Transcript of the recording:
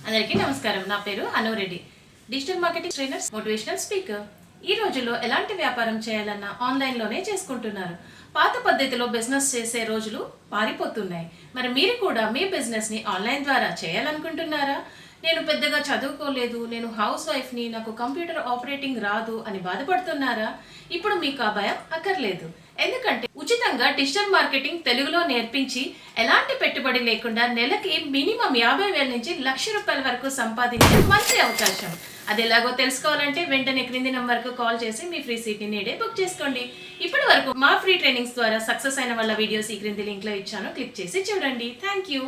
అందరికీ నమస్కారం. నా పేరు Anu Reddy, digital marketing trainer, motivational speaker. ఈ రోజుల్లో ఎలాంటి వ్యాపారం చేయాలన్నా ఆన్లైన్లోనే చేసుకుంటున్నారు. పాత పద్ధతిలో బిజినెస్ చేసే రోజులు పారిపోతున్నాయి. మరి మీరు కూడా మీ బిజినెస్ని ఆన్లైన్ ద్వారా చేయాలనుకుంటున్నారా? నేను పెద్దగా చదువుకోలేదు, నేను హౌస్ వైఫ్ని, నాకు కంప్యూటర్ ఆపరేటింగ్ రాదు అని బాధపడుతున్నారా? ఇప్పుడు మీకు ఆ భయం అక్కర్లేదు. ఎందుకంటే ఉచితంగా డిజిటల్ మార్కెటింగ్ తెలుగులో నేర్పించి ఎలాంటి పెట్టుబడి లేకుండా నెలకి మినిమం 50,000 నుంచి ₹1,00,000 వరకు సంపాదించే మంచి అవకాశం. అది ఎలాగో తెలుసుకోవాలంటే వెంటనే క్రింది నంబర్కు కాల్ చేసి మీ ఫ్రీ సీట్ని నేడే బుక్ చేసుకోండి. ఇప్పటి వరకు మా ఫ్రీ ట్రైనింగ్స్ ద్వారా సక్సెస్ అయిన వాళ్ళ వీడియోస్ ఈ క్రింది లింక్లో ఇచ్చాను, క్లిక్ చేసి చూడండి. Thank you.